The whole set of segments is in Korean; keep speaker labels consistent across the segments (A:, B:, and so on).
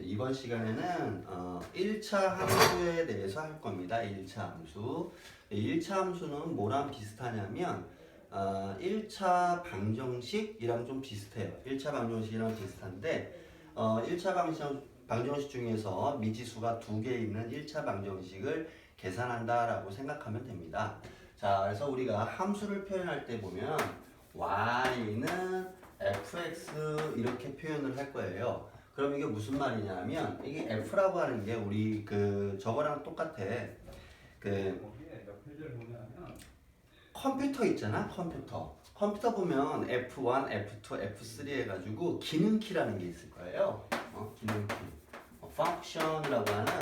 A: 이번 시간에는 1차 함수에 대해서 할 겁니다. 1차 함수. 1차 함수는 뭐랑 비슷하냐면 1차 방정식이랑 좀 비슷해요. 1차 방정식이랑 비슷한데 1차 방정식 중에서 미지수가 2개 있는 1차 방정식을 계산한다라고 생각하면 됩니다. 자, 그래서 우리가 함수를 표현할 때 보면 y는 fx 이렇게 표현을 할 거예요. 그럼 이게 무슨 말이냐면 이게 f라고 하는 게 우리 저거랑 똑같아. 컴퓨터 있잖아, 컴퓨터 보면 F1, F2, F3 해가지고 기능키라는 게 있을 거예요. 기능키. 펑션이라고 하는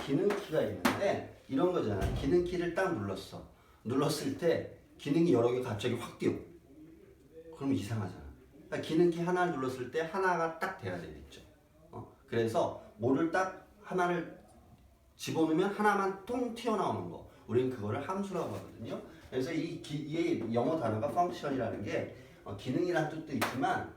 A: 기능키가 있는데 이런 거잖아. 기능키를 딱 눌렀어. 눌렀을 때 기능이 여러 개 갑자기 확 뛰어. 그러면 이상하잖아. 그러니까 기능키 하나를 눌렀을 때 하나가 딱 돼야 되겠죠. 그래서 뭐를 딱 하나를 집어넣으면 하나만 통 튀어나오는 거. 우리는 그거를 함수라고 하거든요. 그래서 이 영어 단어가 펑션이라는 게 기능이라는 뜻도 있지만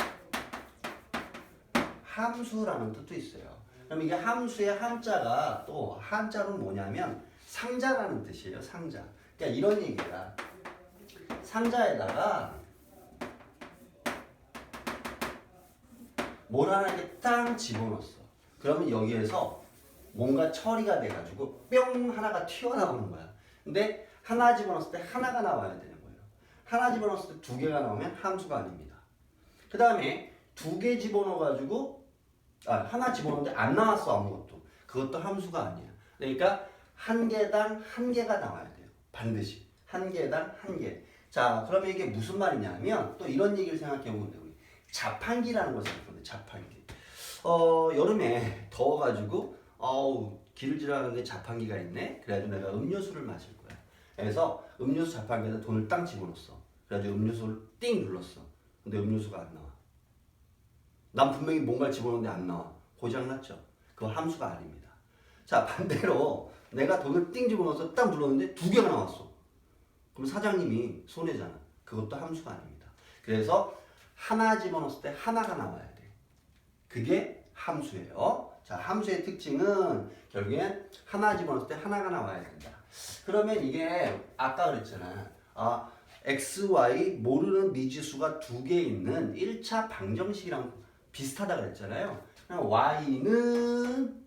A: 함수라는 뜻도 있어요. 그럼 이게 함수의 한자가 또 한자로 뭐냐면 상자라는 뜻이에요. 상자. 그러니까 이런 얘기야. 상자에다가 뭘 하나 이렇게 딱 집어넣었어. 그러면 여기에서 뭔가 처리가 돼가지고 뿅 하나가 튀어나오는 거야. 근데 하나 집어넣었을 때 하나가 나와야 되는 거예요. 하나 집어넣었을 때 2개가 나오면 함수가 아닙니다. 그 다음에 2개 집어넣어가지고 하나 집어넣었는데 안 나왔어 아무것도. 그것도 함수가 아니야. 그러니까 한 개당 한 개가 나와야 돼요. 반드시. 한 개당 한 개. 자, 그러면 이게 무슨 말이냐면 또 이런 얘기를 생각해보면 돼요. 자판기라는 걸 생각해보면 돼. 자판기. 여름에 더워가지고 길을 지나가는데 자판기가 있네. 그래가지고 내가 음료수를 마실 거야. 그래서 음료수 자판기에다 돈을 땅 집어넣었어. 그래가지고 음료수를 띵 눌렀어. 근데 음료수가 안 나와. 난 분명히 뭔가를 집어넣는데 안 나와. 고장났죠. 그거 함수가 아닙니다. 자, 반대로 내가 돈을 띵 집어넣어서 딱 눌렀는데 2개가 나왔어. 그럼 사장님이 손해잖아. 그것도 함수가 아닙니다. 그래서 하나 집어넣었을 때 하나가 나와야 돼. 그게 함수예요. 자, 함수의 특징은 결국엔 하나 집어넣었을 때 하나가 나와야 된다. 그러면 이게 아까 그랬잖아. x, y 모르는 미지수가 2개 있는 1차 방정식이랑 비슷하다 그랬잖아요. y는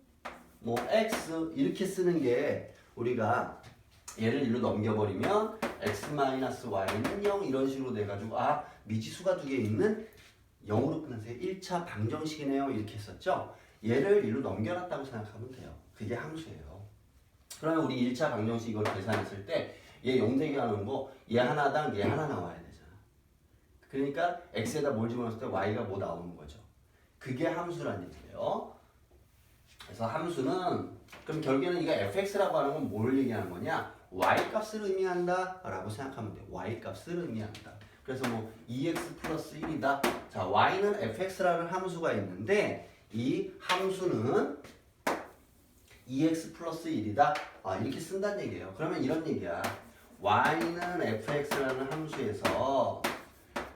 A: 뭐 x 이렇게 쓰는 게 우리가 얘를 일로 넘겨버리면 x-y는 0 이런 식으로 돼가지고 미지수가 2개 있는 0으로 끝나세요. 1차 방정식이네요. 이렇게 했었죠. 얘를 일로 넘겨놨다고 생각하면 돼요. 그게 함수예요. 그러면 우리 1차 방정식 이걸 계산했을 때 얘 0대기 하는 거 얘 하나당 얘 하나 나와야 되잖아. 그러니까 x에다 뭘 집어넣었을 때 y가 뭐 나오는 거죠. 그게 함수란 얘기예요. 그래서 함수는 그럼 결국에는 이거 fx라고 하는 건 뭘 얘기하는 거냐? y 값을 의미한다 라고 생각하면 돼요. y 값을 의미한다. 그래서 뭐 2x 플러스 1이다. 자, y는 fx라는 함수가 있는데 이 함수는 2x 플러스 1이다. 이렇게 쓴다는 얘기예요. 그러면 이런 얘기야. y는 fx라는 함수에서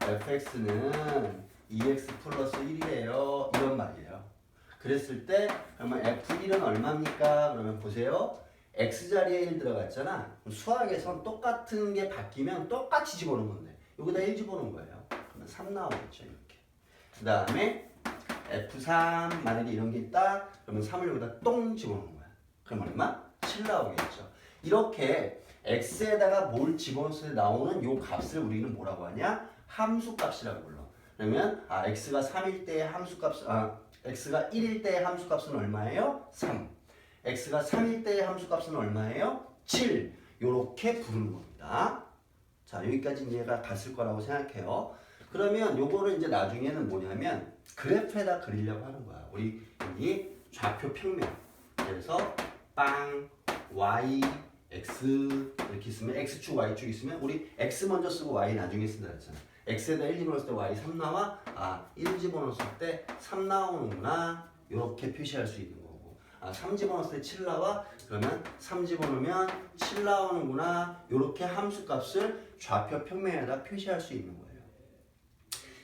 A: fx는 2x 플러스 1이에요. 이런 말이에요. 그랬을 때 그러면 f1은 얼마입니까? 그러면 보세요. x자리에 1 들어갔잖아. 수학에선 똑같은 게 바뀌면 똑같이 집어넣는 건데 여기다 1 집어넣은 거예요. 그러면 3 나오겠죠. 이렇게. 그 다음에 F3 만약에 이런 게 있다. 그러면 3을 여기다 똥 집어넣는 거야. 그럼 얼마? 7 나오겠죠. 이렇게 x에다가 뭘 집어넣었을 때 나오는 요 값을 우리는 뭐라고 하냐? 함수값이라고 불러. 그러면 x가 3일 때의 함수값 x가 1일 때의 함수값은 얼마예요? 3. x가 3일 때의 함수값은 얼마예요? 7. 요렇게 부르는 겁니다. 자, 여기까지 이해가 갔을 거라고 생각해요. 그러면 요거를 이제 나중에는 뭐냐면 그래프에다 그리려고 하는 거야. 우리 여기 좌표 평면. 그래서 빵, y, x 이렇게 있으면 x축, y축 있으면 우리 x 먼저 쓰고 y 나중에 쓴다 했잖아. x에다 1 집어넣었을 때 y 3 나와? 1 집어넣었을 때 3 나오는구나. 요렇게 표시할 수 있는 거고. 3 집어넣었을 때 7 나와? 그러면 3 집어넣으면 7 나오는구나. 요렇게 함수값을 좌표 평면에다 표시할 수 있는 거예요.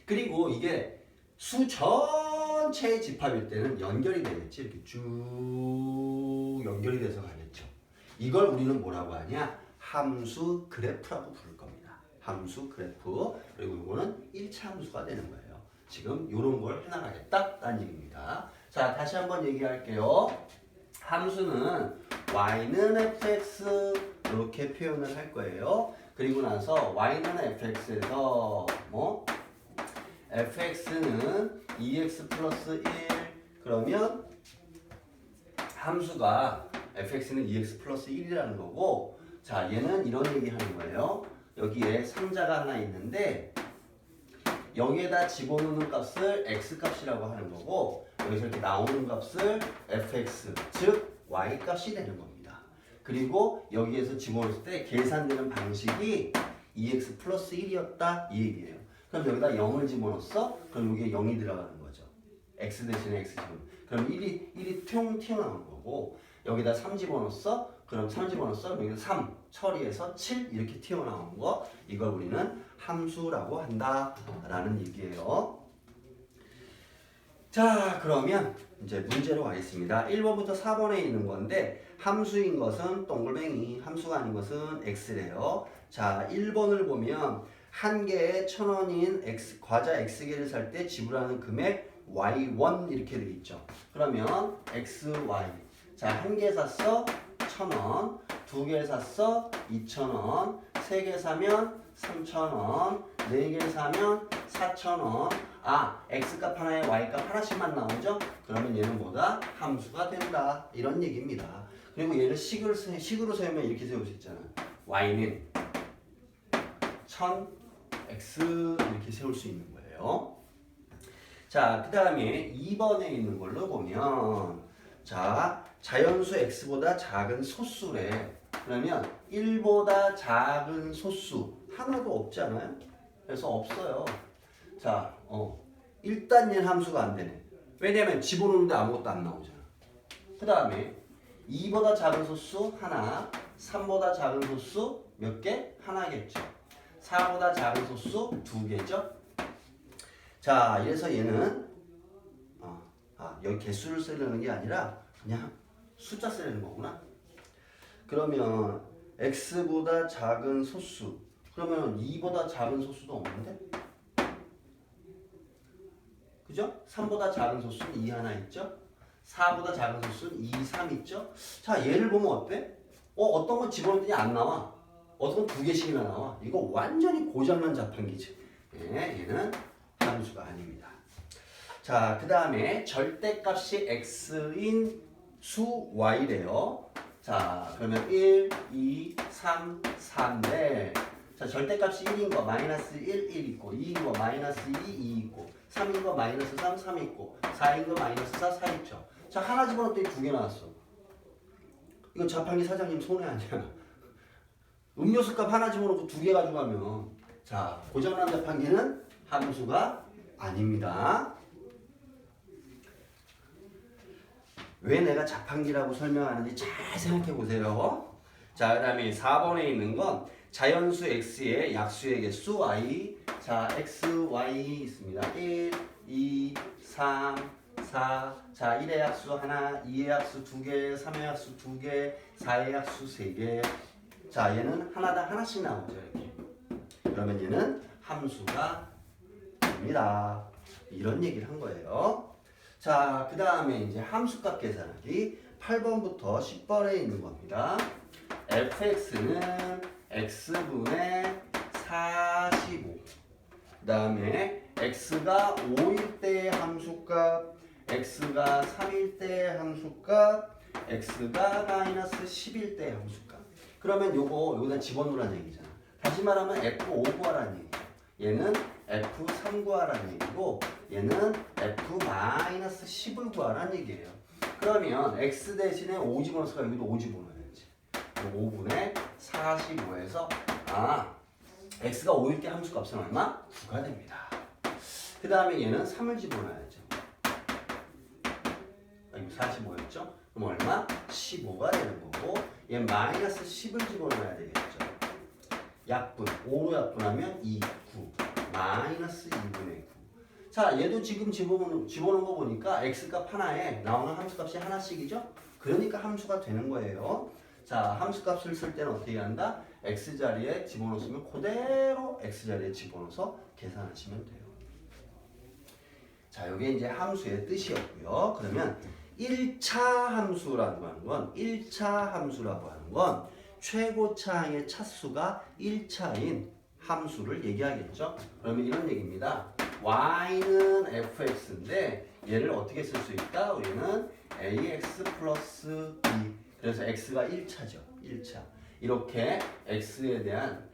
A: 그리고 이게 수 전체를 일본체의 집합일 때는 연결이 되겠지. 이렇게 쭉 연결이 돼서 가겠죠. 이걸 우리는 뭐라고 하냐? 함수 그래프라고 부를 겁니다. 함수 그래프. 그리고 이거는 1차 함수가 되는 거예요. 지금 이런 걸 해나가겠다라는 얘기입니다. 자, 다시 한번 얘기할게요. 함수는 y는 fx 이렇게 표현을 할 거예요. 그리고 나서 y는 fx에서 뭐 fx는 2x 플러스 1 그러면 함수가 fx는 2x 플러스 1이라는 거고, 자 얘는 이런 얘기 하는 거예요. 여기에 상자가 하나 있는데 여기에다 집어넣는 값을 x 값이라고 하는 거고, 여기서 이렇게 나오는 값을 fx 즉 y 값이 되는 겁니다. 그리고 여기에서 집어넣을 때 계산되는 방식이 2x 플러스 1이었다 이 얘기예요. 그럼 여기다 0을 집어넣었어? 그럼 여기에 0이 들어가는 거죠. x 대신에 x 집어넣으면. 그럼 1이 퉁 튀어나오는 거고, 여기다 3 집어넣었어? 그럼 3 집어넣었어? 그럼 여기다 3 처리해서 7 이렇게 튀어나오는 거, 이걸 우리는 함수라고 한다라는 얘기예요. 자, 그러면 이제 문제로 가겠습니다. 1번부터 4번에 있는 건데 함수인 것은 동글뱅이, 함수가 아닌 것은 x래요. 자, 1번을 보면 한 개에 1,000원인 과자 X개를 살 때 지불하는 금액 Y1 이렇게 되어 있죠. 그러면 XY. 자, 한 개 샀어 1,000원, 두 개 샀어 2,000원, 세 개 사면 3,000원, 네 개 사면 4,000원. 아, X값 하나에 Y값 하나씩만 나오죠? 그러면 얘는 뭐다? 함수가 된다. 이런 얘기입니다. 그리고 얘를 식으로 세우면 이렇게 세울 수 있잖아. Y는 1000 X 이렇게 세울 수 있는 거예요. 자, 그 다음에 2번에 있는 걸로 보면, 자, 자연수 X보다 작은 소수래. 그러면 1보다 작은 소수 하나도 없잖아요. 그래서 없어요. 자, 일단 얘는 함수가 안 되네. 왜냐면 집어넣는데 아무것도 안 나오잖아. 그 다음에 2보다 작은 소수 하나, 3보다 작은 소수 몇 개? 하나겠죠. 4보다 작은 소수 2개죠. 자, 이래서 얘는 여기 개수를 쓰려는 게 아니라 그냥 숫자 쓰려는 거구나. 그러면 x보다 작은 소수, 그러면 2보다 작은 소수도 없는데? 그죠? 3보다 작은 소수는 2 하나 있죠? 4보다 작은 소수는 2, 3 있죠? 자, 얘를 보면 어때? 어떤 건 집어넣더니 안 나와. 어떤 건 2개씩이나 나와. 이거 완전히 고장난 자판기지. 예, 얘는 함수가 아닙니다. 자, 그 다음에 절대값이 x인 수 y래요. 자, 그러면 1, 2, 3, 4인데, 자, 절대값이 1인 거 마이너스 1, 1 있고, 2인 거 마이너스 2, 2 있고, 3인 거 마이너스 3, 3 있고, 4인 거 마이너스 4, 4 있죠. 자, 하나 집어넣었더니 2개 나왔어. 이거 자판기 사장님 손해 아니야. 음료수 값 하나 집어넣고 2개 가져가면, 자, 고장난 자판기는 함수가 아닙니다. 왜 내가 자판기라고 설명하는지 잘 생각해 보세요. 자, 그 다음에 4번에 있는 건 자연수 x의 약수의 개수 y. 자, x, y 있습니다. 1, 2, 3, 4. 자, 1의 약수 하나, 2의 약수 2개, 3의 약수 2개, 4의 약수 3개. 자, 얘는 하나당 하나씩 나오죠, 이렇게. 그러면 얘는 함수가 됩니다. 이런 얘기를 한 거예요. 자, 그 다음에 이제 함수값 계산하기 8번부터 10번에 있는 겁니다. fx는 x분의 45. 그 다음에 x가 5일 때의 함수값, x가 3일 때의 함수값, x가 마이너스 10일 때의 함수값. 그러면 여기다 집어넣으라는 얘기잖아. 다시 말하면 f5 구하라는 얘기죠. 얘는 f3 구하라는 얘기고, 얘는 f-10을 구하라는 얘기예요. 그러면 x 대신에 5 집어넣어서 여기도 5 집어넣어야지. 5분의 45에서 x가 5일 때 함수값은 얼마? 9가 됩니다. 그 다음에 얘는 3을 집어넣어야죠. 여기 45였죠? 그럼 얼마? 15가 되는 거고, 얘 마이너스 10을 집어넣어야 되겠죠. 약분, 5로 약분하면 2, 9, 마이너스 2분의 9. 자, 얘도 지금 집어넣은 거 보니까 x값 하나에 나오는 함수값이 하나씩이죠? 그러니까 함수가 되는 거예요. 자, 함수값을 쓸 때는 어떻게 한다? x자리에 집어넣으면 그대로 x자리에 집어넣어서 계산하시면 돼요. 자, 이게 이제 함수의 뜻이었고요. 그러면 1차 함수라고 하는 건 1차 함수라고 하는 건 최고차항의 차수가 1차인 함수를 얘기하겠죠. 그러면 이런 얘기입니다. y는 fx인데 얘를 어떻게 쓸 수 있다? 우리는 ax 플러스 b. 그래서 x가 1차죠. 1차. 이렇게 x에 대한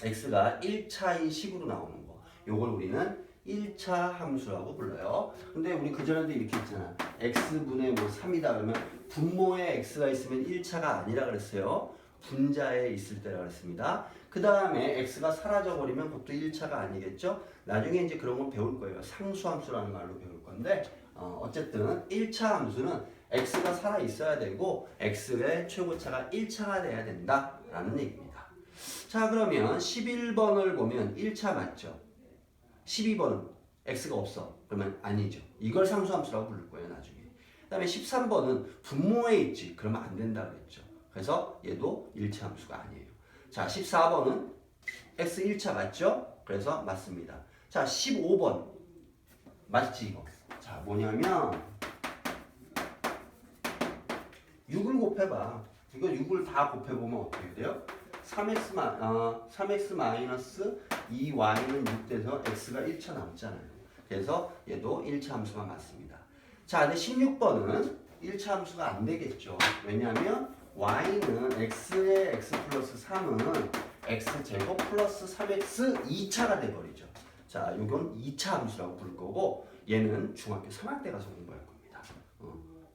A: x가 1차인 식으로 나오는 거. 요걸 우리는 1차 함수라고 불러요. 근데 우리 그전에도 이렇게 했잖아. x분의 뭐 3이다 그러면 분모에 x가 있으면 1차가 아니라 그랬어요. 분자에 있을 때라 그랬습니다. 그 다음에 x가 사라져 버리면 그것도 1차가 아니겠죠. 나중에 이제 그런 거 배울 거예요. 상수함수라는 말로 배울 건데 어쨌든 1차 함수는 x가 살아 있어야 되고 x의 최고차가 1차가 돼야 된다라는 얘기입니다. 자, 그러면 11번을 보면 1차 맞죠? 12번은 x가 없어. 그러면 아니죠. 이걸 상수함수라고 부를 거예요, 나중에. 그 다음에 13번은 분모에 있지. 그러면 안 된다 그랬죠. 그래서 얘도 1차 함수가 아니에요. 자, 14번은 x 1차 맞죠? 그래서 맞습니다. 자, 15번 맞지 이거? 자, 뭐냐면 6을 곱해봐. 이거 6을 다 곱해보면 어떻게 돼요? 3x 마이너스 2y는 6 돼서 x가 1차 남잖아요. 그래서 얘도 1차 함수가 맞습니다. 자, 근데 16번은 1차 함수가 안 되겠죠. 왜냐하면 y는 x의 x 플러스 3은 x제곱 플러스 3x 2차가 돼버리죠. 자, 이건 2차 함수라고 부를 거고 얘는 중학교 3학년 가서 공부할 겁니다.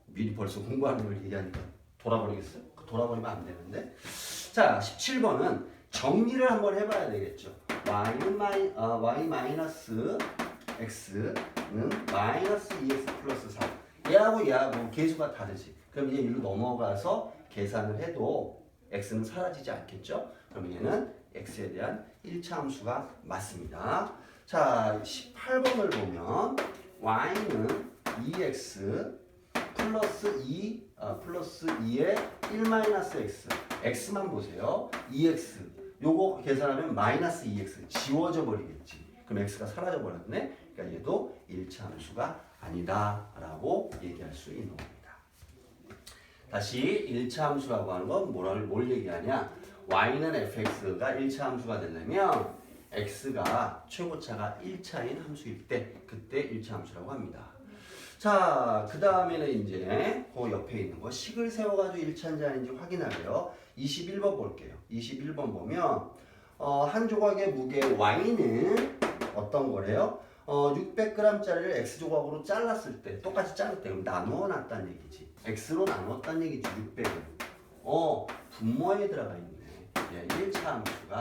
A: 미리 벌써 공부하는 걸 얘기하니까 돌아버리겠어요? 돌아버리면 안 되는데. 자, 17번은 정리를 한번 해봐야 되겠죠. y 마이너스 x는 마이너스 2x 플러스 3. 얘하고 계수가 다르지. 그럼 이제 일로 넘어가서 계산을 해도 x는 사라지지 않겠죠? 그럼 얘는 x에 대한 1차 함수가 맞습니다. 자, 18번을 보면 y는 2x 플러스 2에 1 마이너스 x. x만 보세요. 2x. 요거 계산하면 마이너스 2x. 지워져 버리겠지. 그럼 x가 사라져 버렸네. 그러니까 얘도 1차 함수가 아니다라고 얘기할 수 있는 겁니다. 다시 1차 함수라고 하는 건 뭘 얘기하냐? y는 fx가 1차 함수가 되려면 x가 최고차가 1차인 함수일 때 그때 1차 함수라고 합니다. 자, 그 다음에는 이제 그 옆에 있는 거 식을 세워가지고 1차인지 아닌지 확인하래요. 21번 볼게요. 21번 보면 한 조각의 무게 y는 어떤 거래요? 600g짜리를 x조각으로 잘랐을 때 똑같이 자를 때 그럼 나누어 놨다는 얘기지. x로 나누었다는 얘기지. 600을. 분모에 들어가 있네. 예, 1차 함수가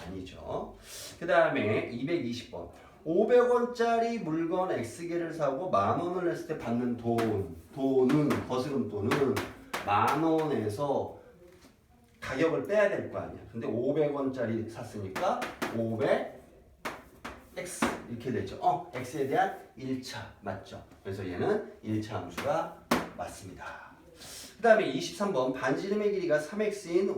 A: 아니죠. 그 다음에 220번. 500원짜리 물건 X개를 사고 10,000원을 냈을 때 받는 돈은 거스름 돈은 10,000원에서 가격을 빼야 될 거 아니야. 근데 500원짜리 샀으니까 500X 이렇게 되죠. X에 대한 1차 맞죠. 그래서 얘는 1차 함수가 맞습니다. 그 다음에 23번 반지름의 길이가 3x인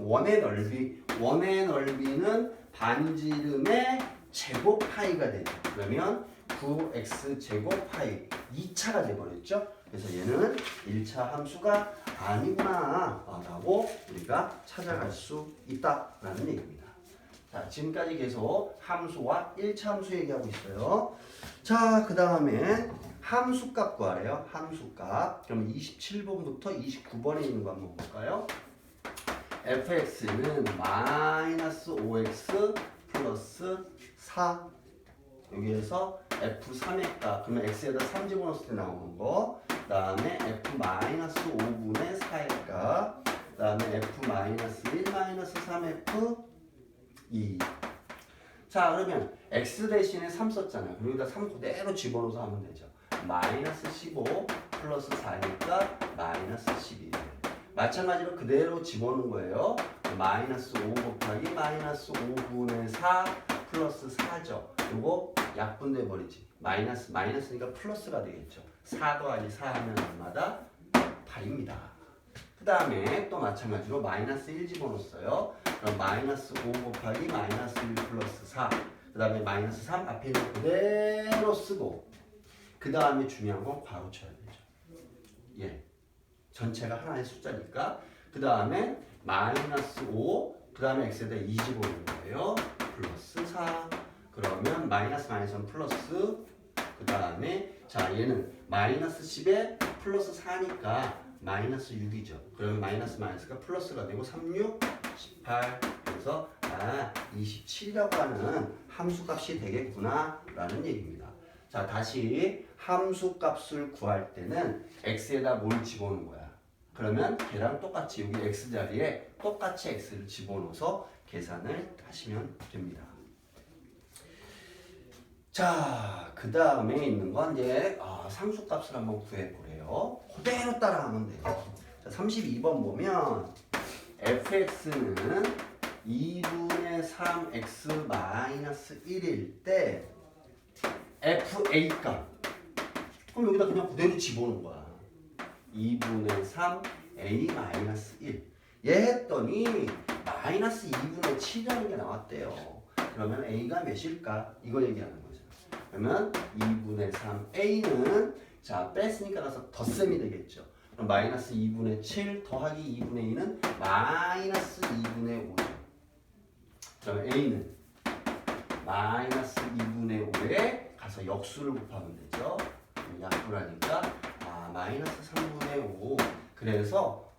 A: 원의 넓이는 반지름의 제곱 파이가 되죠. 그러면 9x 제곱 파이 2차가 돼버렸죠. 그래서 얘는 1차 함수가 아니구나 라고 우리가 찾아갈 수 있다라는 얘기입니다. 자, 지금까지 계속 함수와 1차 함수 얘기하고 있어요. 자, 그 다음에 함수값 구하래요. 함수값. 그럼 27번부터 29번에 있는 거 한번 볼까요? fx는 마이너스 5x 플러스 4 여기에서 f3의 값 그러면 x에다 3 집어넣었을 때 나오는 거 그 다음에 f 마이너스 5분의 4의 값 그 다음에 f 마이너스 1 마이너스 3f 2 자, 그러면 x 대신에 3 썼잖아요. 그럼 여기다 3 그대로 집어넣어서 하면 되죠. 마이너스 15 플러스 4니까 마이너스 12 마찬가지로 그대로 집어넣은 거예요. 마이너스 5 곱하기 마이너스 5분의 4 플러스 4죠. 요거 약분돼 버리지. 마이너스니까 플러스가 되겠죠. 4 더하기 4 하면 얼마다? 8입니다. 그 다음에 또 마찬가지로 마이너스 1 집어넣었어요. 그럼 마이너스 5 곱하기 마이너스 1 플러스 4. 그 다음에 마이너스 3 앞에 있는 그대로 쓰고 그 다음에 중요한 건 괄호 쳐야 되죠. 예, 전체가 하나의 숫자니까 그 다음에 마이너스 5, 그 다음에 x에다 2 집어넣는 거예요. 플러스 4. 그러면 마이너스는 플러스, 그 다음에 자 얘는 마이너스 10에 플러스 4니까 마이너스 6이죠. 그러면 마이너스가 플러스가 되고 3, 6, 18. 그래서 27이라고 하는 함수값이 되겠구나 라는 얘기입니다. 자, 다시 함수값을 구할 때는 x에다 뭘 집어넣는 거야? 그러면 걔랑 똑같이 여기 x 자리에 똑같이 x를 집어넣어서 계산을 하시면 됩니다. 자, 그 다음에 있는 건 이제 상수값을 한번 구해보래요. 그대로 따라하면 돼요. 자, 32번 보면 fx는 2분의 3x 마이너스 1일 때 fa 값. 그럼 여기다 그냥 그대로 집어넣은 거야. 2분의 3 a 마이너스 1. 얘 했더니 마이너스 2분의 7이라는 게 나왔대요. 그러면 a가 몇일까? 이거 얘기하는 거죠. 그러면 2분의 3 a는 자 뺐으니까 나서 덧셈이 되겠죠. 그럼 마이너스 2분의 7 더하기 2분의 2는 마이너스 2분의 5죠. 그러면 a는 마이너스 2분의 5에 가서 역수를 곱하면 되죠. 약분하니까 마이너스 3분의 5. 그래서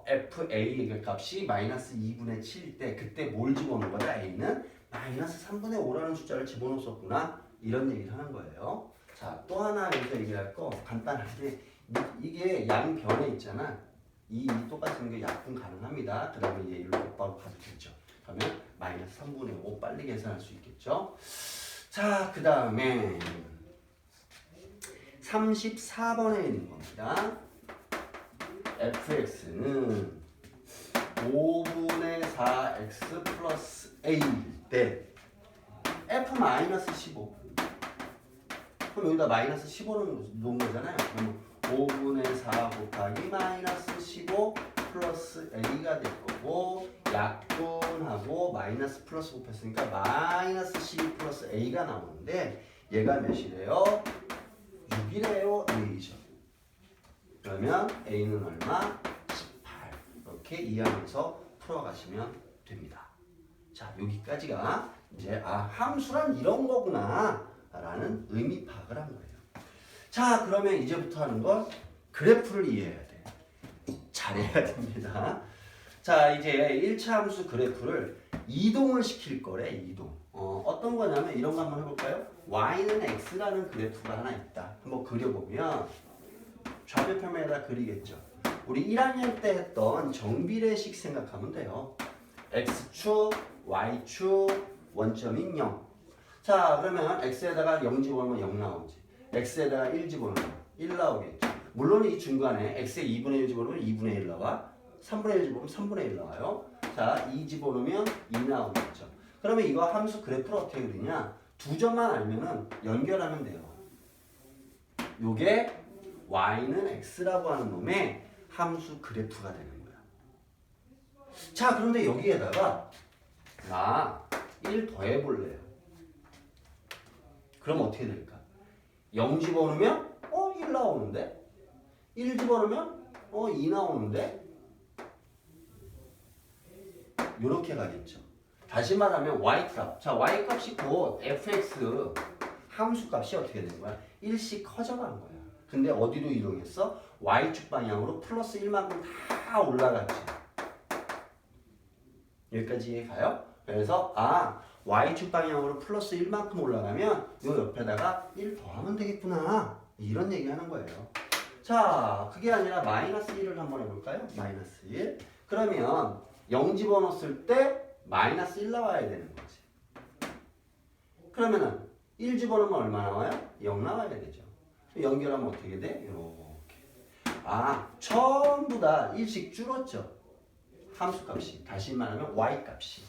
A: FA의 값이 마이너스 2분의 7일 때 그때 뭘 집어넣은 거다? A는 마이너스 3분의 5라는 숫자를 집어넣었구나. 이런 얘기를 하는 거예요. 자, 또 하나 여기서 얘기할 거 간단하게 이게 양변에 있잖아. 이 똑같은 게 약분 가능합니다. 그 다음에 얘 일로 곱하고 가도 되죠. 그러면 마이너스 3분의 5 빨리 계산할 수 있겠죠. 자, 그 다음에 34번에 있는 겁니다. fx는 5분의 4x 플러스 a일 때 f 마이너스 15. 그럼 여기다 마이너스 15는 놓은 거잖아요. 그럼 5분의 4 곱하기 마이너스 15 플러스 a가 될 거고 약분하고 마이너스 플러스 곱했으니까 마이너스 12 플러스 a가 나오는데 얘가 몇이래요? 6이래요? a죠. 그러면 a는 얼마? 18. 이렇게 이해하면서 풀어가시면 됩니다. 자, 여기까지가 이제 함수란 이런 거구나 라는 의미 파악을 한 거예요. 자, 그러면 이제부터 하는 건 그래프를 이해해야 돼. 잘해야 됩니다. 자, 이제 1차 함수 그래프를 이동을 시킬 거래. 이동. 어떤 거냐면 이런 거 한번 해볼까요? y는 x라는 그래프가 하나 있다. 한번 그려보면 좌표평면에다 그리겠죠. 우리 1학년 때 했던 정비례식 생각하면 돼요. x축, y축, 원점인 0. 자, 그러면 x에다가 0 집어넣으면 0 나오지. x에다가 1 집어넣으면 1 나오겠죠. 물론 이 중간에 x에 2분의 1 집어넣으면 2분의 1 나와. 3분의 1 집어넣으면 3분의 1 나와요. 자, 2 집어넣으면 2 나오겠죠. 그러면 이거 함수 그래프를 어떻게 그리냐? 두 점만 알면은 연결하면 돼요. 요게 y는 x라고 하는 놈의 함수 그래프가 되는 거야. 자, 그런데 여기에다가 나 1 더해볼래요. 그럼 어떻게 될까? 0 집어넣으면 1 나오는데 1 집어넣으면 2 나오는데 요렇게 가겠죠. 다시 말하면 y값. 자, y값이 곧 fx 함수값이 어떻게 된 거야? 1씩 커져간 거야. 근데 어디로 이동했어? y축 방향으로 플러스 1만큼 다 올라갔지. 여기까지 이해가요? 그래서 y축 방향으로 플러스 1만큼 올라가면 요 옆에다가 1 더하면 되겠구나. 이런 얘기 하는 거예요. 자, 그게 아니라 마이너스 1을 한번 해볼까요? 마이너스 1. 그러면 0 집어넣었을 때 마이너스 1 나와야 되는 거지. 그러면은 1 집어넣으면 얼마 나와요? 0 나와야 되죠. 연결하면 어떻게 돼? 이렇게. 전부 다 1씩 줄었죠. 함수값이. 다시 말하면 y값이.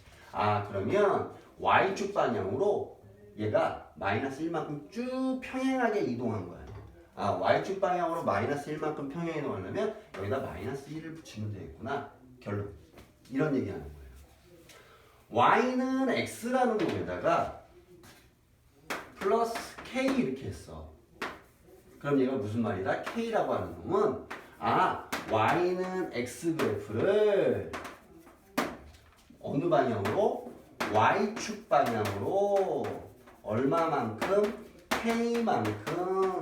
A: 그러면 y축 방향으로 얘가 마이너스 1만큼 쭉 평행하게 이동한 거야. y축 방향으로 마이너스 1만큼 평행 이동하려면 여기다 마이너스 1을 붙이면 되겠구나. 결론. 이런 얘기하는 거예요. y는 x라는 놈에다가 플러스 k 이렇게 했어. 그럼 얘가 무슨 말이다? k라고 하는 놈은 y는 x 그래프를 어느 방향으로? y축 방향으로 얼마만큼? k만큼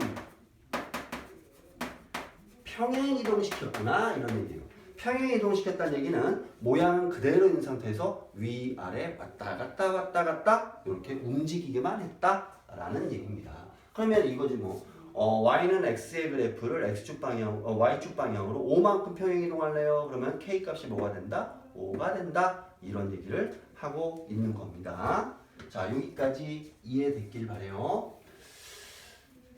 A: 평행 이동시켰구나 이런 얘기예요. 평행 이동시켰다는 얘기는 모양은 그대로 있는 상태에서 위아래 왔다 갔다 왔다 갔다 이렇게 움직이게만 했다라는 얘기입니다. 그러면 이거지 뭐 y는 x의 그래프를 y축 방향으로 5만큼 평행 이동할래요. 그러면 k 값이 뭐가 된다? 5가 된다. 이런 얘기를 하고 있는 겁니다. 자, 여기까지 이해됐길 바래요.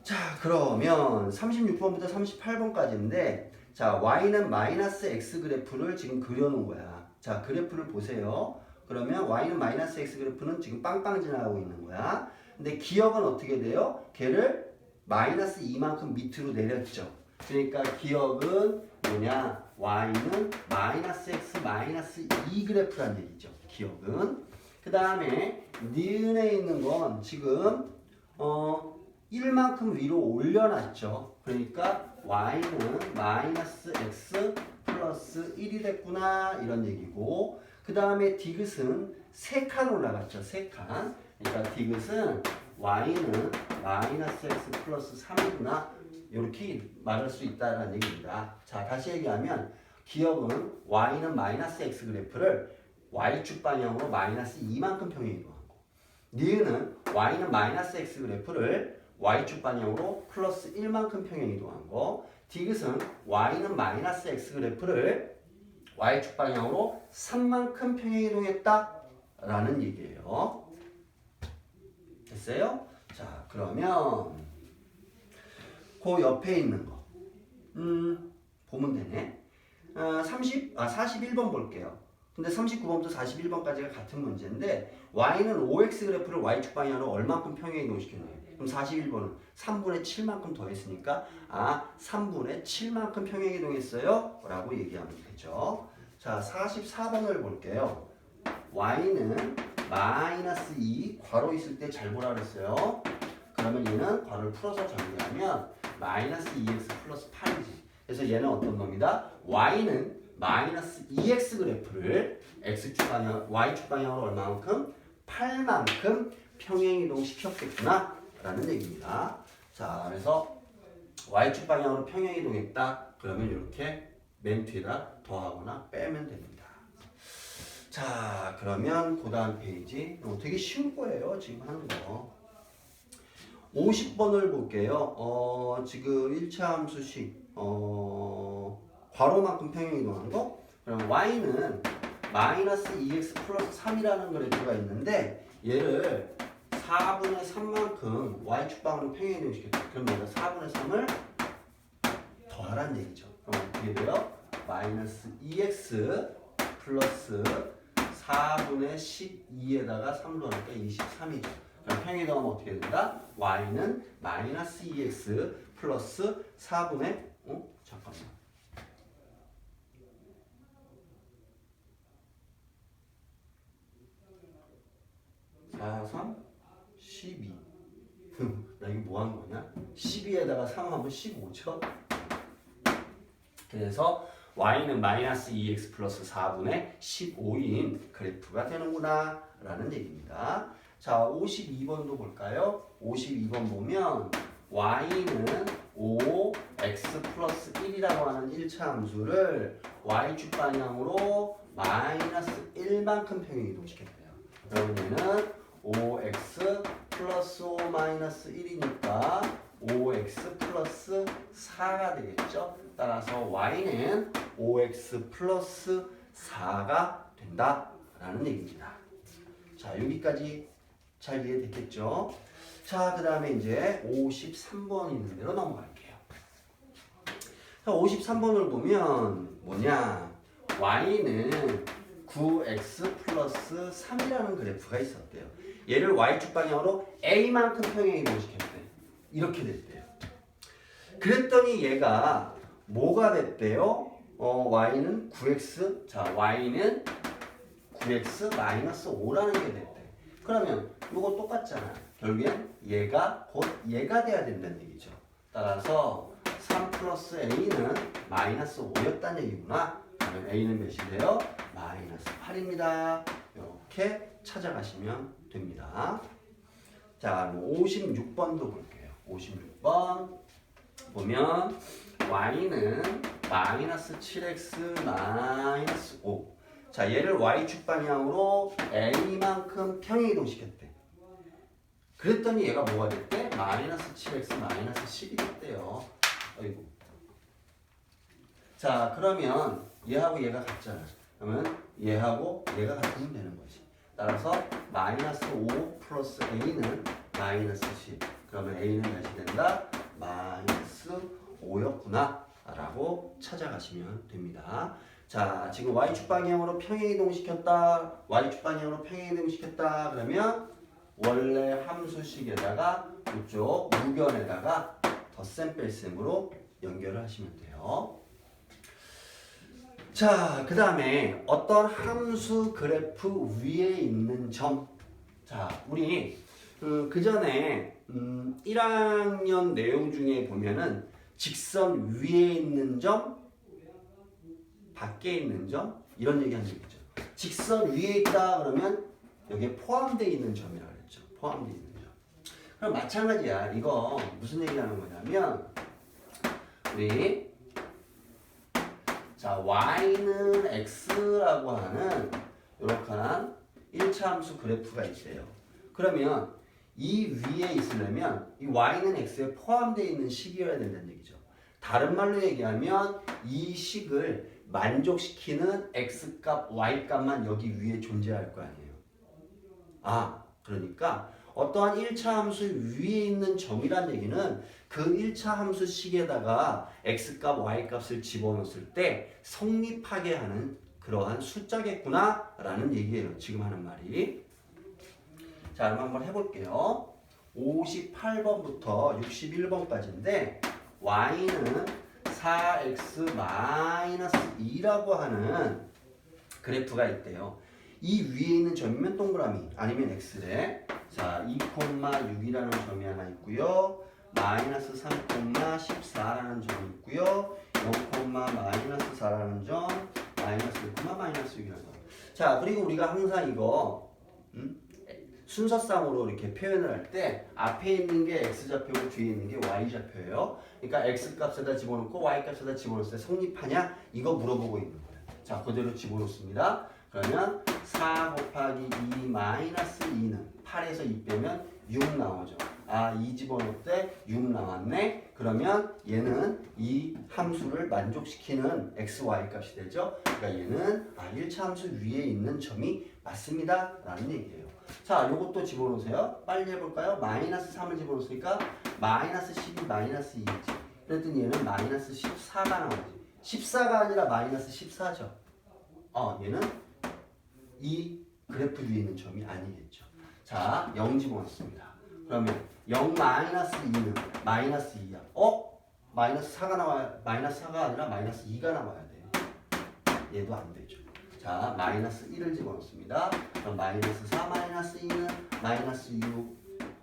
A: 자, 그러면 36번부터 38번까지인데 자, y는 마이너스 x 그래프를 지금 그려놓은 거야. 자, 그래프를 보세요. 그러면 y는 마이너스 x 그래프는 지금 빵빵 지나가고 있는 거야. 근데 기억은 어떻게 돼요? 걔를 마이너스 2만큼 밑으로 내렸죠. 그러니까 기억은 뭐냐? y는 마이너스 x 마이너스 2 그래프란 얘기죠. 기억은. 그 다음에 니은에 있는 건 지금 1만큼 위로 올려놨죠. 그러니까 y는 마이너스 x 플러스 1이 됐구나 이런 얘기고 그 다음에 디귿은 3칸 올라갔죠. 3칸. 그러니까 디귿은 y는 마이너스 x 플러스 3이구나 이렇게 말할 수 있다는 얘기입니다. 자, 다시 얘기하면 기억은 y는 마이너스 x 그래프를 y축 방향으로 마이너스 2만큼 평행 이동하고 니은은 y는 마이너스 x 그래프를 y축 방향으로 플러스 1만큼 평행 이동한 거. 디귿은 y는 마이너스 x 그래프를 y축 방향으로 3만큼 평행 이동했다라는 얘기예요. 됐어요? 자, 그러면 그 옆에 있는 거 보면 되네. 41번 볼게요. 근데 39번부터 41번까지가 같은 문제인데 y는 5x 그래프를 y축 방향으로 얼만큼 평행 이동시켰나요? 그럼 41번은 3분의 7만큼 더했으니까 3분의 7만큼 평행 이동했어요 라고 얘기하면 되죠. 자, 44번을 볼게요. y는 마이너스 2 괄호 있을 때 잘 보라 그랬어요. 그러면 얘는 괄호를 풀어서 정리하면 마이너스 2x 플러스 8이지. 그래서 얘는 어떤 겁니다? y는 마이너스 2x 그래프를 x축 방향, y축 방향으로 얼마만큼? 8만큼 평행이동 시켰겠구나 라는 얘기입니다. 자, 그래서 y축 방향으로 평행이동했다. 그러면 이렇게 맨 뒤에다 더하거나 빼면 됩니다. 자, 그러면 그 다음 페이지 되게 쉬운 거예요. 지금 하는 거. 50번을 볼게요. 지금 1차 함수식 괄호만큼 평행이동한 거. 그럼 y는 마이너스 2x 플러스 3이라는 그래프가 있는데 얘를 4분의 3만큼 y축 방향으로 평행이동시켰다. 그럼 내가 4분의 3을 더하란 얘기죠. 그럼 어떻게 돼요? 마이너스 2x 플러스 4분의 12에다가 3 더하니까 23이죠. 그럼 평행이동하면 어떻게 된다? y는 마이너스 2x 플러스 4분의 잠깐만 4, 3, 12 나 이거 뭐 한 거냐? 12에다가 3 하면 15죠? 그래서 y는 마이너스 2x 플러스 4분의 15인 그래프가 되는구나 라는 얘기입니다. 자, 52번도 볼까요? 52번 보면 y는 5x 플러스 1이라고 하는 1차 함수를 y축 방향으로 마이너스 1만큼 평행 이동시켰대요. 그러면 얘는 5x 플러스 5 마이너스 1이니까 5x 플러스 4가 되겠죠. 따라서 y는 5x 플러스 4가 된다라는 얘기입니다. 자, 여기까지 잘 이해됐겠죠? 자, 그 다음에 이제 53번 있는 대로 넘어갈게요. 자, 53번을 보면 뭐냐? y는 9x 플러스 3이라는 그래프가 있었대요. 얘를 y축 방향으로 a만큼 평행 이동시켰대. 이렇게 됐대요. 그랬더니 얘가 뭐가 됐대요? y는 9x, 자 y는 9x 마이너스 5라는 게 됐대. 그러면 이거 똑같잖아. 결국엔 얘가 곧 얘가 돼야 된다는 얘기죠. 따라서 3 플러스 a는 마이너스 5였다는 얘기구나. 그러면 a는 몇이 돼요? 마이너스 8입니다. 이렇게 찾아가시면 됩니다. 자, 56번도 볼게요. 56번 보면 y는 마이너스 7x 마이너스 5. 자, 얘를 y축 방향으로 a만큼 평행 이동시켰대. 그랬더니 얘가 뭐가 됐대? 마이너스 7x 마이너스 10이 됐대요. 어이구. 자, 그러면 얘하고 얘가 같잖아. 그러면 얘하고 얘가 같으면 되는 거지. 따라서 마이너스 5 플러스 a는 마이너스 10. 그러면 a는 몇이 된다? 마이너스 5였구나 라고 찾아가시면 됩니다. 자, 지금 y축 방향으로 평행 이동시켰다. y축 방향으로 평행 이동시켰다. 그러면 원래 함수식에다가 이쪽 무변에다가 덧셈 뺄셈으로 연결을 하시면 돼요. 자, 그 다음에 어떤 함수 그래프 위에 있는 점. 자, 우리 그 전에 1학년 내용 중에 보면은 직선 위에 있는 점, 밖에 있는 점 이런 얘기 한 적 있죠. 직선 위에 있다 그러면 여기에 포함되어 있는 점이라고 그랬죠. 포함되어 있는 점. 그럼 마찬가지야. 이거 무슨 얘기하는 거냐면 우리 자, y는 x라고 하는 이렇게 한 1차 함수 그래프가 있대요. 그러면 이 위에 있으려면 이 y는 x에 포함되어 있는 식이어야 된다는 얘기죠. 다른 말로 얘기하면 이 식을 만족시키는 x값, y값만 여기 위에 존재할 거 아니에요. 아, 그러니까 어떠한 1차 함수 위에 있는 점이란 얘기는 그 1차 함수 식에다가 x값, y값을 집어넣었을 때 성립하게 하는 그러한 숫자겠구나 라는 얘기예요. 지금 하는 말이. 자, 그럼 한번 해볼게요. 58번부터 61번까지인데 y는 4x-2라고 하는 그래프가 있대요. 이 위에 있는 점이면 동그라미 아니면 x래. 자, 2,6이라는 점이 하나 있고요. 마이너스 3,14라는 점이 있고요. 0,-4라는 점, 마이너스 6,-6이라는 점. 자, 그리고 우리가 항상 이거 순서상으로 이렇게 표현을 할 때 앞에 있는 게 x좌표고 뒤에 있는 게 y좌표예요. 그러니까 x값에다 집어넣고 y값에다 집어넣었을 때 성립하냐? 이거 물어보고 있는 거예요. 자, 그대로 집어넣습니다. 그러면 4 곱하기 2 마이너스 2는 8에서 2 빼면 6 나오죠. 아, 2 집어넣을 때 6 나왔네. 그러면 얘는 이 함수를 만족시키는 x, y 값이 되죠. 그러니까 얘는 1차 함수 위에 있는 점이 맞습니다. 라는 얘기예요. 자, 요것도 집어넣으세요. 빨리 해볼까요? 마이너스 3을 집어넣으니까 마이너스 12, 마이너스 2지. 그랬더니 얘는 마이너스 14가 나오지. 14가 아니라 마이너스 14죠. 얘는 이 그래프 위에 있는 점이 아니겠죠. 자, 0 집어넣습니다. 그러면 0 마이너스 2는 마이너스 2야. 마이너스 4가 나와야, 마이너스 4가 아니라 마이너스 2가 나와야 돼요. 얘도 안 되죠. 자, 마이너스 1을 집어넣습니다. 그럼 마이너스 4 마이너스 2는 마이너스 6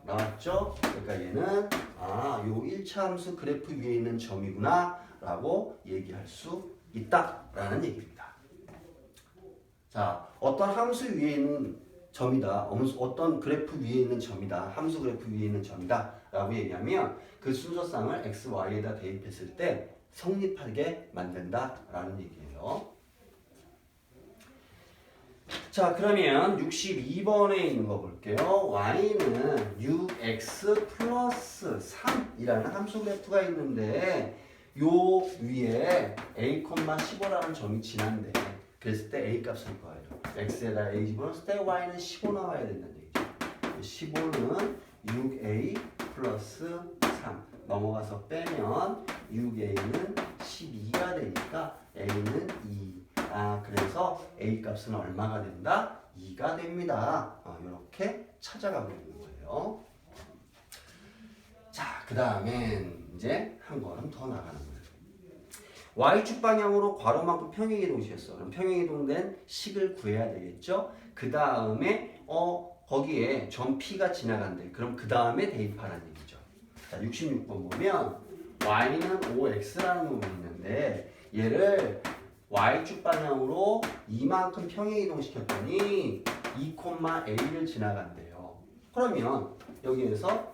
A: 나왔죠? 그러니까 얘는 요 1차 함수 그래프 위에 있는 점이구나 라고 얘기할 수 있다라는 얘기입니다. 자, 어떤 함수 위에 있는 점이다, 어떤 그래프 위에 있는 점이다, 함수 그래프 위에 있는 점이다 라고 얘기하면 그 순서상을 x, y에다 대입했을 때 성립하게 만든다 라는 얘기예요. 자, 그러면 62번에 있는 거 볼게요. y는 6x 플러스 3이라는 함수 그래프가 있는데 요 위에 a,15라는 점이 지난데 그랬을 때 a 값을 구해요. x에다 a 집어넣었을 때 y는 15 나와야 된다는 얘기죠. 15는 6a 플러스 3 넘어가서 빼면 6a는 12가 되니까 a는 2. 그래서 A 값은 얼마가 된다? 2가 됩니다. 이렇게 찾아가고 있는 거예요. 자, 그 다음엔 이제 한 걸음 더 나가는 거예요. Y축 방향으로 괄호만큼 평행이동시켰어. 그럼 평행이동된 식을 구해야 되겠죠? 그 다음에 거기에 점 P가 지나간대. 그럼 그 다음에 대입하라는 얘기죠. 자, 66번 보면 Y는 5X라는 놈이 있는데 얘를 Y축 방향으로 이만큼 평행이동시켰더니 2,A를 지나간대요. 그러면 여기에서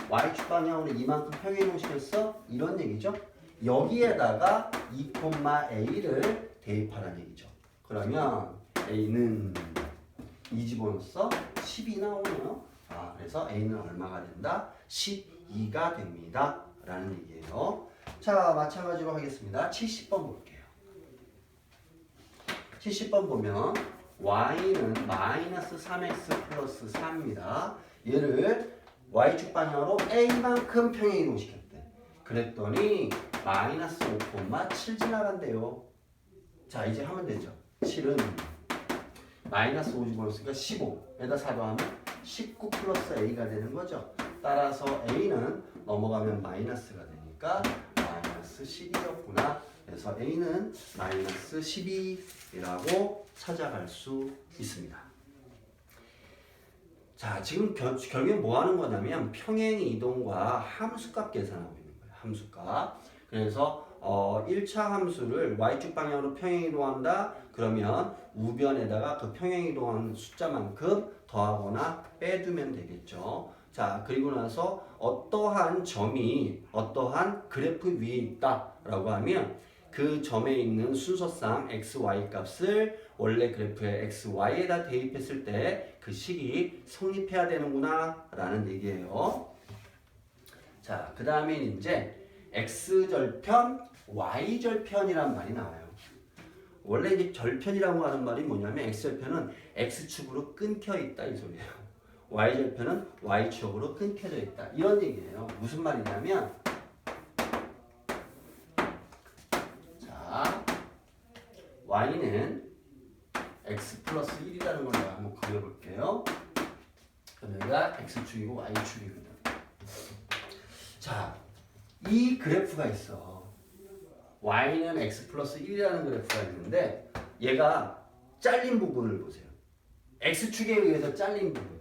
A: Y축 방향으로 이만큼 평행이동시켰어? 이런 얘기죠. 여기에다가 2,A를 대입하라는 얘기죠. 그러면 A는 2 집어넣었어? 10이 나오네요. 그래서 A는 얼마가 된다? 12가 됩니다. 라는 얘기예요. 자, 마찬가지로 하겠습니다. 70번 볼게요. 70번 보면 Y는 마이너스 3X 플러스 4입니다. 얘를 Y축 방향으로 A만큼 평행이동시켰대. 그랬더니 마이너스 5,7 지나간대요. 자, 이제 하면 되죠. 7은 마이너스 5 집어넣었으니까 15에다 4 더하면 19 플러스 A가 되는 거죠. 따라서 A는 넘어가면 마이너스가 되니까 마이너스 12였구나. 그래서 A는 마이너스 12이라고 찾아갈 수 있습니다. 자, 지금 결국에 뭐 하는 거냐면 평행 이동과 함수값 계산하고 있는 거예요. 함수값. 그래서 1차 함수를 Y축 방향으로 평행 이동한다. 그러면 우변에다가 그 평행 이동한 숫자만큼 더하거나 빼두면 되겠죠. 자, 그리고 나서 어떠한 점이 어떠한 그래프 위에 있다라고 하면 그 점에 있는 순서상 x, y 값을 원래 그래프의 x, y에다 대입했을 때 그 식이 성립해야 되는구나 라는 얘기예요. 자, 그 다음에 이제 x절편, y절편이란 말이 나와요. 원래 이제 절편이라고 하는 말이 뭐냐면 x절편은 x축으로 끊겨 있다 이 소리예요. y절편은 y축으로 끊겨져 있다 이런 얘기예요. 무슨 말이냐면 자, y는 x 플러스 1이라는 걸 내가 한번 그려볼게요. 그럼 여기가 x축이고 y축이거든. 자, 이 그래프가 있어. y는 x 플러스 1이라는 그래프가 있는데 얘가 잘린 부분을 보세요. x축에 의해서 잘린 부분.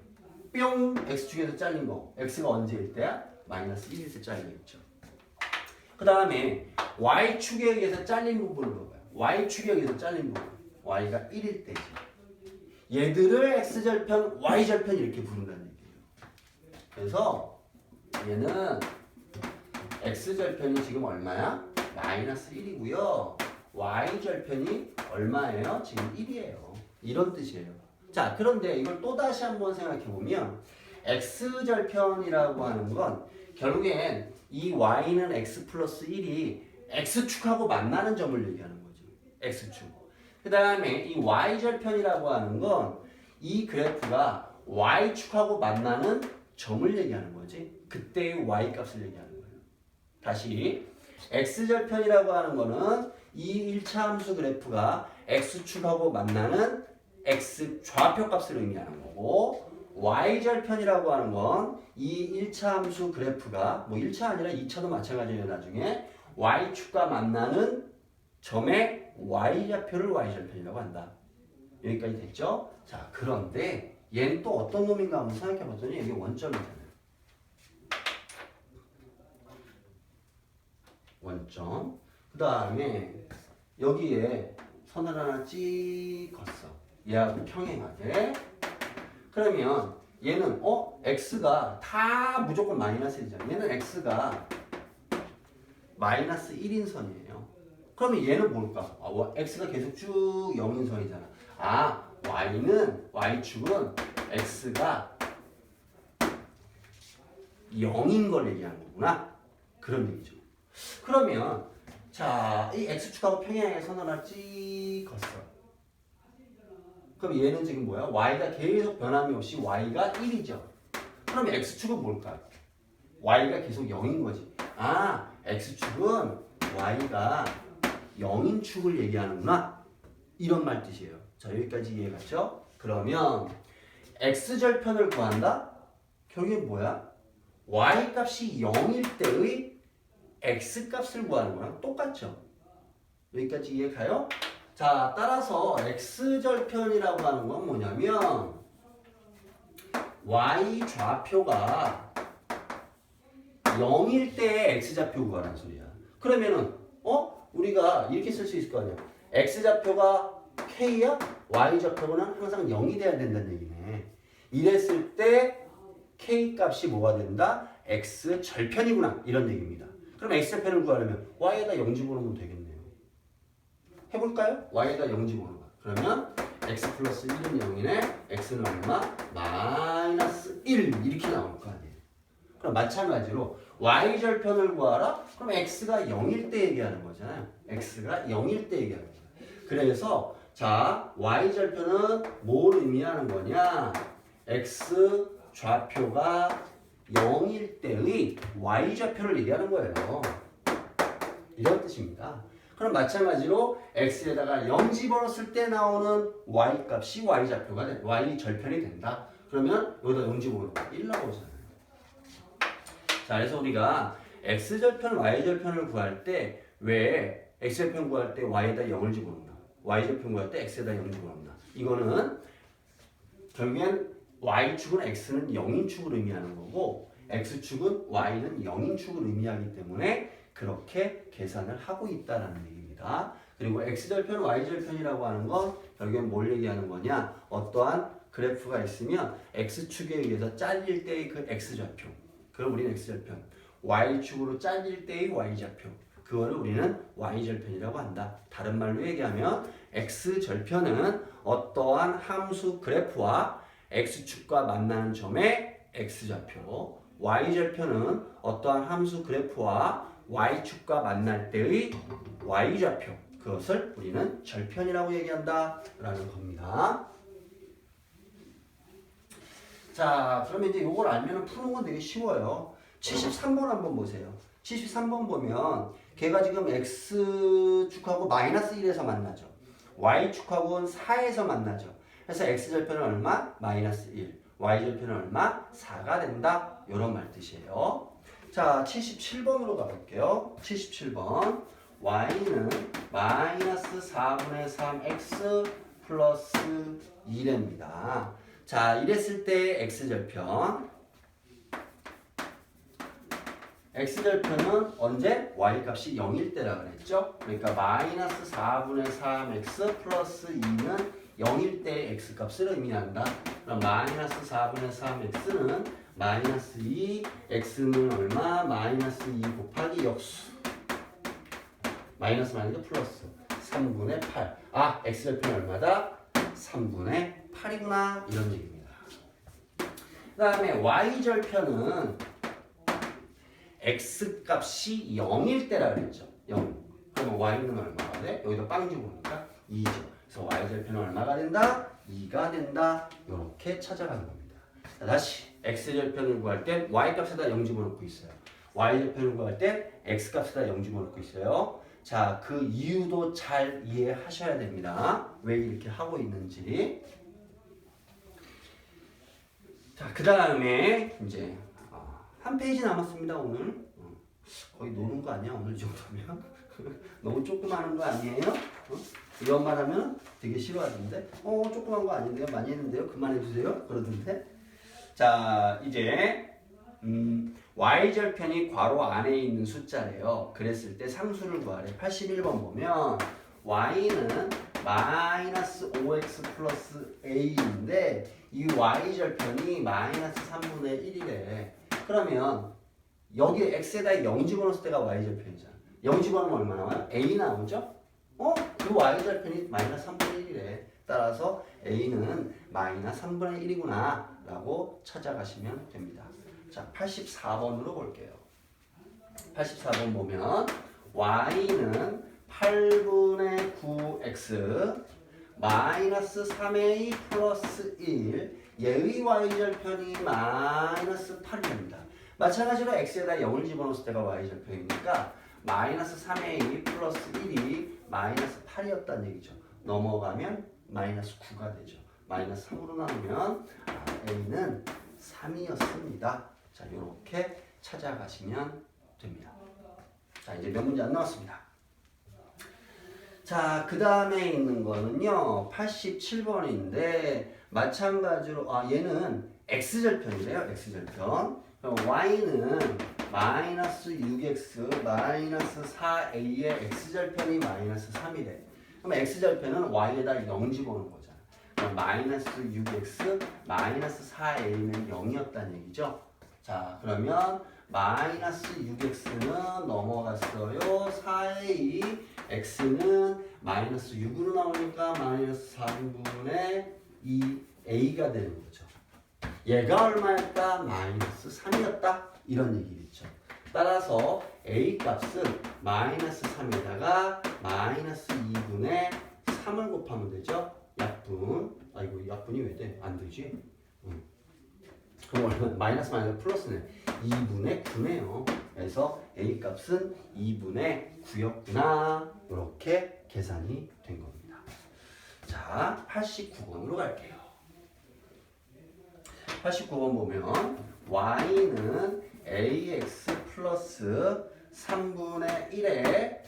A: 뿅! x축에서 잘린 거. x가 언제일 때야? 마이너스 1일 때 잘리겠죠. 그 다음에 y축에 의해서 잘린 부분을 봐봐요. y축에 의해서 잘린 부분. y가 1일 때지. 얘들을 x절편, y절편 이렇게 부른다는 얘기예요. 그래서 얘는 x절편이 지금 얼마야? 마이너스 1이고요. y절편이 얼마예요? 지금 1이에요. 이런 뜻이에요. 자, 그런데 이걸 또다시 한번 생각해보면 x절편이라고 하는 건 결국엔 이 y는 x 플러스 1이 x축하고 만나는 점을 얘기하는 거죠. x축. 그 다음에 이 y절편이라고 하는 건 이 그래프가 y축하고 만나는 점을 얘기하는 거지. 그때의 y 값을 얘기하는 거예요. 다시 x절편이라고 하는 거는 이 1차 함수 그래프가 x축하고 만나는 x 좌표 값을 의미하는 거고 y절편이라고 하는 건 이 1차 함수 그래프가 뭐 1차 아니라 2차도 마찬가지예요. 나중에 y축과 만나는 점의 y좌표를 y절편이라고 한다. 여기까지 됐죠? 자, 그런데 얘는 또 어떤 놈인가 한번 생각해 봤더니 이게 원점이잖아요. 원점. 그 다음에 여기에 선을 하나 찍었어. 얘하고 평행하게. 그러면 얘는 x가 다 무조건 마이너스 1이잖아. 얘는 x가 마이너스 1인 선이에요. 그러면 얘는 뭘까? x가 계속 쭉 0인 선이잖아. y축은 x가 0인 걸 얘기하는 거구나. 그런 얘기죠. 그러면 자, 이 x축하고 평행하게 선 하나 찍었어. 그럼 얘는 지금 뭐야? y가 계속 변함이 없이 y가 1이죠. 그럼 x축은 뭘까? y가 계속 0인 거지. x축은 y가 0인 축을 얘기하는구나. 이런 말 뜻이에요. 자, 여기까지 이해갔죠? 그러면 x절편을 구한다? 결국에 뭐야? y 값이 0일 때의 x 값을 구하는 거랑 똑같죠? 여기까지 이해가요? 자, 따라서 x절편이라고 하는 건 뭐냐면 y 좌표가 0일 때의 x좌표 구하라는 소리야. 그러면은 우리가 이렇게 쓸 수 있을 거 아니야. x좌표가 k야? y좌표는 항상 0이 돼야 된다는 얘기네. 이랬을 때 k 값이 뭐가 된다? x절편이구나. 이런 얘기입니다. 그럼 x절편을 구하려면 y에다 0 집어넣으면 되겠네요. 해볼까요? y에다 0 집어넣어. 그러면 x 플러스 1은 0이네. x는 얼마? 마이너스 1 이렇게 나올 거 아니에요. 그럼 마찬가지로 y절편을 구하라? 그럼 x가 0일 때 얘기하는 거잖아요. x가 0일 때 얘기하는 거예요. 그래서 자, y절편은 뭘 의미하는 거냐? x 좌표가 0일 때의 y좌표를 얘기하는 거예요. 이런 뜻입니다. 그럼 마찬가지로 x에다가 0 집어넣었을 때 나오는 y 값이 y좌표가 돼. y절편이 된다. 그러면 여기다 0 집어넣으면 1 나오잖아요. 자, 그래서 우리가 x절편, y절편을 구할 때 왜 x절편 구할 때 y에다 0을 집어넣나? y절편 구할 때 x에다 0 집어넣나? 이거는 결국엔 y축은 x는 0인축을 의미하는 거고 x축은 y는 0인축을 의미하기 때문에 그렇게 계산을 하고 있다는 얘기입니다. 그리고 x절편, y절편이라고 하는 건 결국엔 뭘 얘기하는 거냐? 어떠한 그래프가 있으면 x축에 의해서 잘릴 때의 그 x좌표, 그걸 우리는 x절편, y축으로 잘릴 때의 y좌표, 그거를 우리는 y절편이라고 한다. 다른 말로 얘기하면 x절편은 어떠한 함수 그래프와 x축과 만나는 점의 x좌표, y절편은 어떠한 함수 그래프와 y축과 만날 때의 y좌표, 그것을 우리는 절편이라고 얘기한다 라는 겁니다. 자, 그러면 이제 이걸 알면 푸는 건 되게 쉬워요. 73번 한번 보세요. 73번 보면 걔가 지금 x축하고 마이너스 1에서 만나죠. y축하고는 4에서 만나죠. 그래서 x절편은 얼마? 마이너스 1. y절편은 얼마? 4가 된다. 이런 말 뜻이에요. 자, 77번으로 가볼게요. 77번. y는 마이너스 4분의 3x 플러스 2랍니다. 자, 이랬을 때 x절편. x절편은 언제? y값이 0일 때라 그랬죠? 그러니까 마이너스 4분의 3x 플러스 2는 0일 때 x값을 의미한다. 그럼 마이너스 4분의 3x는 마이너스 2, x는 얼마? 마이너스 2 곱하기 역수. 마이너스 플러스 3분의 8. 아, x절편이 얼마다? 3분의 8이구나. 이런 얘기입니다. 그 다음에 y절편은 x값이 0일 때라 그랬죠. 0. 그러면 y는 얼마가 돼? 여기다 빵 집어넣으니까 2죠. 그래서 y절편은 얼마가 된다? 2가 된다. 이렇게 찾아가는 겁니다. 자, 다시 x절편을 구할 땐 y값에다 0 집어넣고 있어요. y절편을 구할 땐 x값에다 0 집어넣고 있어요. 자, 그 이유도 잘 이해하셔야 됩니다. 왜 이렇게 하고 있는지. 자, 그 다음에 이제 한 페이지 남았습니다. 오늘 거의 노는 거 아니야? 오늘 이 정도면 너무 조그마한 거 아니에요? 이런 말 하면 되게 싫어하던데 조그만 거 아닌데요? 많이 했는데요? 그만해주세요? 그러던데. 자, 이제 y절편이 괄호 안에 있는 숫자래요. 그랬을 때 상수를 구하래. 81번 보면 y는 마이너스 5x 플러스 a인데 이 y절편이 마이너스 3분의 1이래. 그러면 여기에 x에다 0 집어넣었을 때가 y절편이잖아. 0 집어넣으면 얼마 나와요? a 나오죠? 그 y절편이 마이너스 3분의 1이래. 따라서 a는 마이너스 3분의 1이구나 라고 찾아가시면 됩니다. 자, 84번으로 볼게요. 84번 보면 y는 8분의 9x 마이너스 3a 플러스 1 얘의 y절편이 마이너스 8입니다. 마찬가지로 x에다 0을 집어넣었을 때가 y절편이니까 마이너스 3a 플러스 1이 마이너스 8이었다는 얘기죠. 넘어가면 마이너스 9가 되죠. 마이너스 3으로 나누면 A는 3이었습니다. 자, 이렇게 찾아가시면 됩니다. 자, 이제 몇 문제 안 나왔습니다. 자, 그 다음에 있는 거는요, 87번인데, 마찬가지로, 얘는 X절편이래요, X절편. 그럼 Y는 마이너스 6X 마이너스 4A의 X절편이 마이너스 3이래. 그럼 X절편은 Y에다 0 집어넣는 거잖아. 그럼 마이너스 6X 마이너스 4A는 0이었다는 얘기죠. 자, 그러면 마이너스 6x는 넘어갔어요. 4a x는 마이너스 6으로 나오니까 마이너스 4분의 2a가 되는 거죠. 얘가 얼마였다? 마이너스 3이었다. 이런 얘기겠죠. 따라서 a 값은 마이너스 3에다가 마이너스 2분의 3을 곱하면 되죠. 약분. 아이고, 약분이 왜 돼? 안 되지? 그럼 얼마? 마이너스 플러스네. 2분의 9네요. 그래서 A 값은 2분의 9였구나. 이렇게 계산이 된 겁니다. 자, 89번으로 갈게요. 89번 보면 Y는 AX 플러스 3분의 1에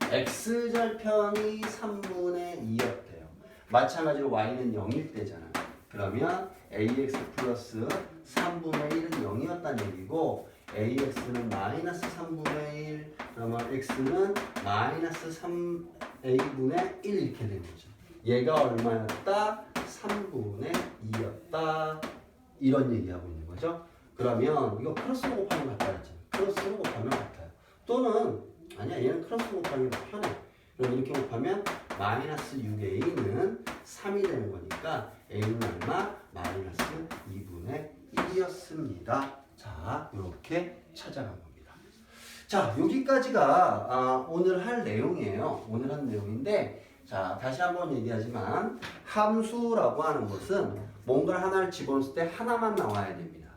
A: X절편이 3분의 2였대요. 마찬가지로 Y는 0일 때잖아. 그러면 AX 플러스 3분의 1은 0이었다는 얘기고 AX는 마이너스 3분의 1 그러면 X는 마이너스 3A분의 1 이렇게 되는 거죠. 얘가 얼마였다? 3분의 2였다. 이런 얘기하고 있는 거죠. 그러면 이거 크로스로 곱하면 같다 했잖아. 크로스로 곱하면 같아요. 또는 아니야, 얘는 크로스로 곱하면 더 편해. 그럼 이렇게 곱하면 마이너스 6A는 3이 되는 거니까 A는 얼마? 마이너스 2분의 1이었습니다. 자, 이렇게 찾아간 겁니다. 자, 여기까지가 오늘 할 내용이에요. 오늘 한 내용인데, 자, 다시 한번 얘기하지만 함수라고 하는 것은 뭔가 하나를 집어넣을 때 하나만 나와야 됩니다.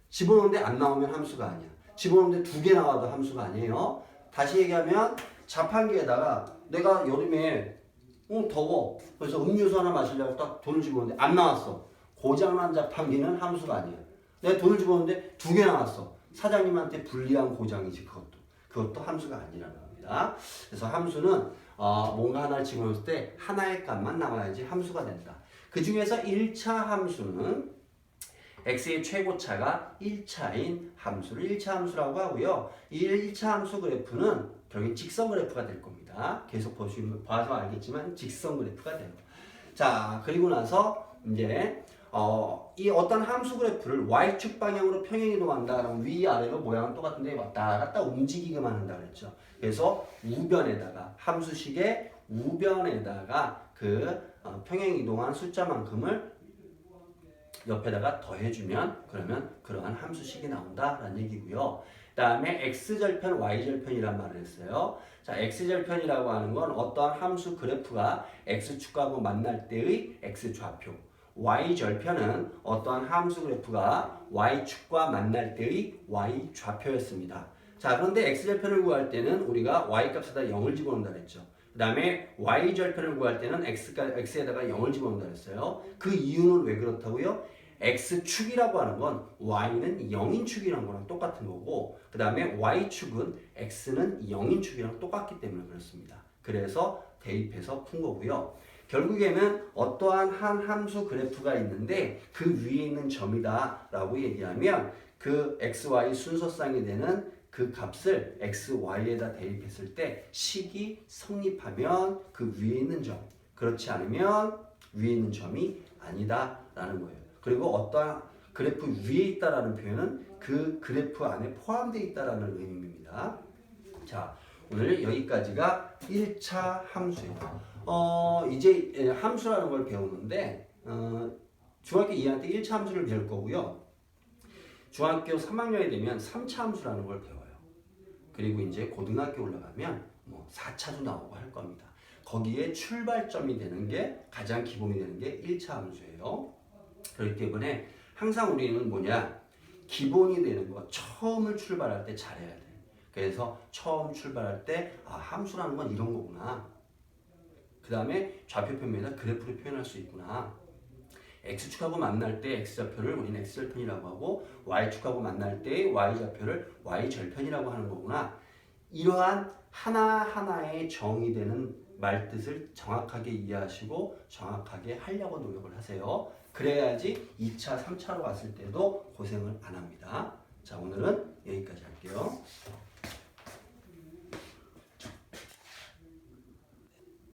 A: 집어넣는데 안 나오면 함수가 아니야. 집어넣는데 2개 나와도 함수가 아니에요. 다시 얘기하면 자판기에다가 내가 여름에 더워. 그래서 음료수 하나 마시려고 딱 돈을 집어넣는데 안 나왔어. 고장난 자판기는 함수가 아니야. 내가 돈을 집어넣는데 2개 나왔어. 사장님한테 불리한 고장이지 그것도. 그것도 함수가 아니라는 겁니다. 그래서 함수는 뭔가 하나를 집어넣을 때 하나의 값만 나와야지 함수가 된다. 그 중에서 1차 함수는 x의 최고차가 1차인 함수를 1차 함수라고 하고요. 이 1차 함수 그래프는 결국 직선 그래프가 될 겁니다. 계속 봐서 알겠지만 직선 그래프가 돼요. 자, 그리고 나서 이제 이 어떤 함수 그래프를 y축 방향으로 평행이동한다. 그럼 위아래로 모양은 똑같은데 왔다 갔다 움직이게만 한다 그랬죠. 그래서 우변에다가 함수식의 우변에다가 그 평행이동한 숫자만큼을 옆에다가 더해주면 그러면 그러한 함수식이 나온다라는 얘기고요. 그 다음에 x절편, y절편이란 말을 했어요. 자, x절편이라고 하는 건 어떠한 함수 그래프가 x축하고 만날 때의 x좌표, y절편은 어떠한 함수 그래프가 y축과 만날 때의 y좌표였습니다. 자, 그런데 x절편을 구할 때는 우리가 y값에다 0을 집어넣는다 그랬죠. 그 다음에 y절편을 구할 때는 x에다가 0을 집어넣는다 그랬어요. 그 이유는 왜 그렇다고요? x축이라고 하는 건 y는 0인축이라는 거랑 똑같은 거고 그 다음에 y축은 x는 0인축이랑 똑같기 때문에 그렇습니다. 그래서 대입해서 푼 거고요. 결국에는 어떠한 한 함수 그래프가 있는데 그 위에 있는 점이다 라고 얘기하면 그 xy 순서쌍이 되는 그 값을 x, y에다 대입했을 때 식이 성립하면 그 위에 있는 점, 그렇지 않으면 위에 있는 점이 아니다라는 거예요. 그리고 어떠한 그래프 위에 있다라는 표현은 그 그래프 안에 포함되어 있다라는 의미입니다. 자, 오늘 여기까지가 1차 함수예요. 이제 함수라는 걸 배우는데 중학교 2학년 때 1차 함수를 배울 거고요. 중학교 3학년이 되면 3차 함수라는 걸 배워요. 그리고 이제 고등학교 올라가면 뭐 4차도 나오고 할 겁니다. 거기에 출발점이 되는 게 가장 기본이 되는 게 1차 함수예요. 그렇기 때문에 항상 우리는 뭐냐? 기본이 되는 거 처음을 출발할 때 잘해야 돼. 그래서 처음 출발할 때 함수라는 건 이런 거구나. 그 다음에 좌표 편면에다 그래프를 표현할 수 있구나. X축하고 만날 때 X좌표를 우리는 X절편이라고 하고 Y축하고 만날 때 Y좌표를 Y절편이라고 하는 거구나. 이러한 하나하나의 정의되는 말뜻을 정확하게 이해하시고 정확하게 하려고 노력을 하세요. 그래야지 2차, 3차로 왔을 때도 고생을 안 합니다. 자, 오늘은 여기까지 할게요.